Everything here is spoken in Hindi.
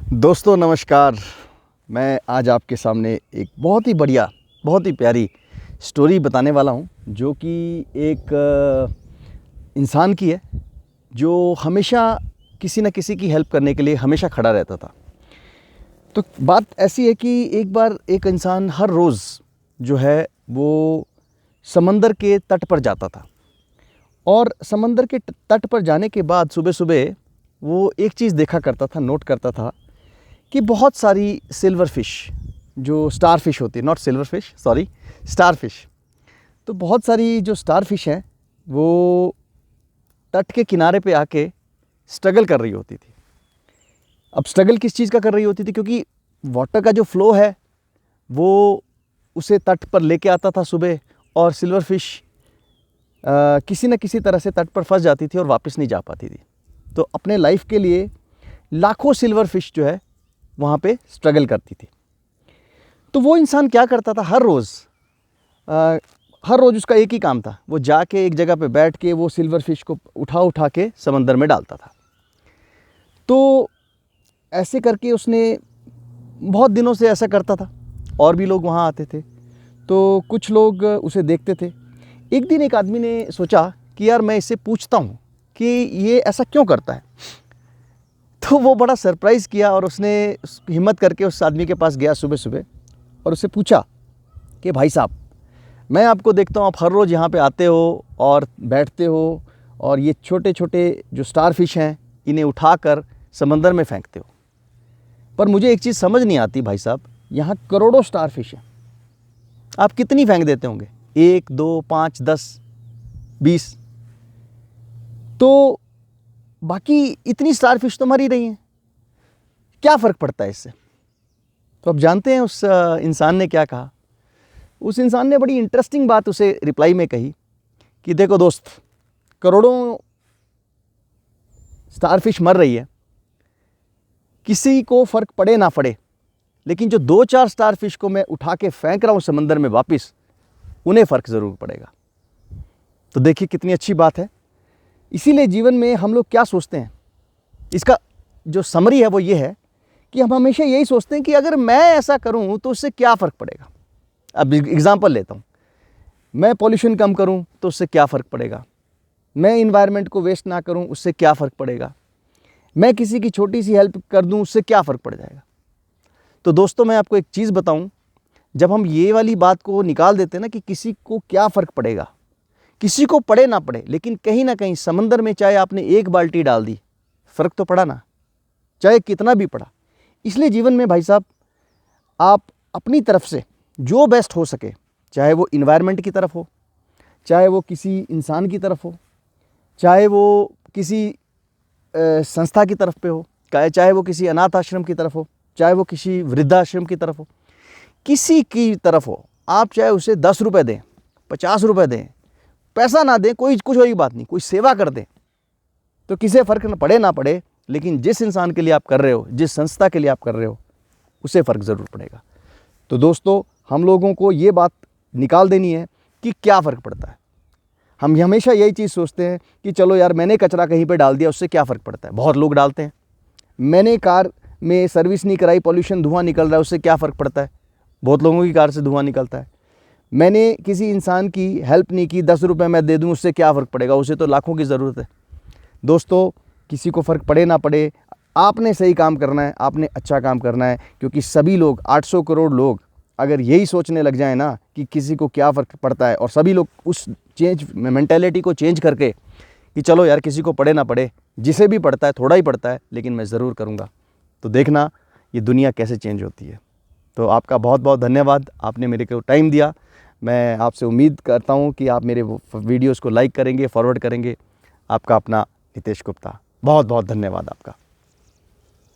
दोस्तों नमस्कार। मैं आज आपके सामने एक बहुत ही बढ़िया, बहुत ही प्यारी स्टोरी बताने वाला हूँ, जो कि एक इंसान की है, जो हमेशा किसी न किसी की हेल्प करने के लिए हमेशा खड़ा रहता था। तो बात ऐसी है कि एक बार एक इंसान हर रोज़ जो है वो समंदर के तट पर जाता था, और समंदर के तट पर जाने के बाद सुबह सुबह वो एक चीज़ देखा करता था, नोट करता था कि बहुत सारी सिल्वर फिश, जो स्टार फिश होती है, not silver fish, sorry, star fish. तो बहुत सारी जो स्टार फिश हैं वो तट के किनारे पे आके स्ट्रगल कर रही होती थी। अब स्ट्रगल किस चीज़ का कर रही होती थी? क्योंकि वाटर का जो फ्लो है वो उसे तट पर लेके आता था सुबह, और सिल्वर फिश किसी न किसी तरह से तट पर फंस जाती थी और वापस नहीं जा पाती थी। तो अपने लाइफ के लिए लाखों सिल्वर फिश जो है वहाँ पे स्ट्रगल करती थी। तो वो इंसान क्या करता था, हर रोज़ उसका एक ही काम था, वो जाके एक जगह पे बैठ के वो सिल्वर फिश को उठा उठा के समंदर में डालता था। तो ऐसे करके उसने बहुत दिनों से ऐसा करता था, और भी लोग वहाँ आते थे, तो कुछ लोग उसे देखते थे। एक दिन एक आदमी ने सोचा कि यार मैं इससे पूछता हूँ कि ये ऐसा क्यों करता है। तो वो बड़ा सरप्राइज़ किया, और उसने हिम्मत करके उस आदमी के पास गया सुबह सुबह, और उससे पूछा कि भाई साहब, मैं आपको देखता हूँ आप हर रोज़ यहाँ पे आते हो और बैठते हो, और ये छोटे छोटे जो स्टार फिश हैं इन्हें उठाकर समंदर में फेंकते हो, पर मुझे एक चीज़ समझ नहीं आती भाई साहब, यहाँ करोड़ों स्टार फिश हैं, आप कितनी फेंक देते होंगे? 1, 2, 5, 10, 20? तो बाकी इतनी स्टार फिश तो मर ही रही हैं, क्या फ़र्क पड़ता है इससे? तो अब जानते हैं उस इंसान ने क्या कहा। उस इंसान ने बड़ी इंटरेस्टिंग बात उसे रिप्लाई में कही कि देखो दोस्त, करोड़ों स्टार फिश मर रही है, किसी को फ़र्क पड़े ना पड़े, लेकिन जो 2-4 स्टार फिश को मैं उठा के फेंक रहा हूँ समंदर में वापस, उन्हें फ़र्क ज़रूर पड़ेगा। तो देखिए कितनी अच्छी बात है। इसीलिए जीवन में हम लोग क्या सोचते हैं, इसका जो समरी है वो ये है कि हम हमेशा यही सोचते हैं कि अगर मैं ऐसा करूं तो उससे क्या फ़र्क पड़ेगा। अब एग्जांपल लेता हूं, मैं पॉल्यूशन कम करूं तो उससे क्या फ़र्क पड़ेगा, मैं इन्वायरमेंट को वेस्ट ना करूं उससे क्या फ़र्क पड़ेगा, मैं किसी की छोटी सी हेल्प कर दूं उससे क्या फ़र्क पड़ जाएगा। तो दोस्तों मैं आपको एक चीज़ बताऊं, जब हम ये वाली बात को निकाल देते हैं ना कि किसी को क्या फ़र्क पड़ेगा, किसी को पड़े ना पड़े, लेकिन कहीं ना कहीं समंदर में चाहे आपने एक बाल्टी डाल दी, फ़र्क तो पड़ा ना, चाहे कितना भी पड़ा। इसलिए जीवन में भाई साहब, आप अपनी तरफ से जो बेस्ट हो सके, चाहे वो इन्वायरमेंट की तरफ हो, चाहे वो किसी इंसान की तरफ हो, चाहे वो किसी संस्था की तरफ पे हो, चाहे वो किसी अनाथ आश्रम की तरफ हो, चाहे वो किसी वृद्धाश्रम की तरफ हो, किसी की तरफ हो, आप चाहे उसे 10 रुपये दें, 50 रुपये दें, पैसा ना दें, कोई कुछ वही बात नहीं, कोई सेवा कर दें, तो किसे फ़र्क न पड़े ना पड़े, लेकिन जिस इंसान के लिए आप कर रहे हो, जिस संस्था के लिए आप कर रहे हो, उसे फ़र्क ज़रूर पड़ेगा। तो दोस्तों हम लोगों को ये बात निकाल देनी है कि क्या फ़र्क पड़ता है। हम हमेशा यही चीज़ सोचते हैं कि चलो यार मैंने कचरा कहीं पे डाल दिया, उससे क्या फ़र्क पड़ता है। बहुत लोग डालते हैं, मैंने कार में सर्विस नहीं कराई, पॉल्यूशन धुआं निकल रहा है, उससे क्या फ़र्क पड़ता है। बहुत लोगों की कार से धुआं निकलता है। मैंने किसी इंसान की हेल्प नहीं की, 10 रुपये मैं दे दूँ, उससे क्या फ़र्क पड़ेगा, उसे तो लाखों की ज़रूरत है। दोस्तों किसी को फ़र्क पड़े ना पड़े, आपने सही काम करना है, आपने अच्छा काम करना है, क्योंकि सभी लोग, 800 करोड़ लोग अगर यही सोचने लग जाए ना कि किसी को क्या फ़र्क पड़ता है, और सभी लोग उस चेंज मेंटेलिटी को चेंज करके कि चलो यार किसी को पड़े ना पड़े, जिसे भी पड़ता है थोड़ा ही पड़ता है लेकिन मैं ज़रूर करूँगा, तो देखना ये दुनिया कैसे चेंज होती है। तो आपका बहुत बहुत धन्यवाद, आपने मेरे को टाइम दिया। मैं आपसे उम्मीद करता हूँ कि आप मेरे वीडियोज़ को लाइक करेंगे, फॉरवर्ड करेंगे। आपका अपना नितेश गुप्ता, बहुत बहुत धन्यवाद आपका।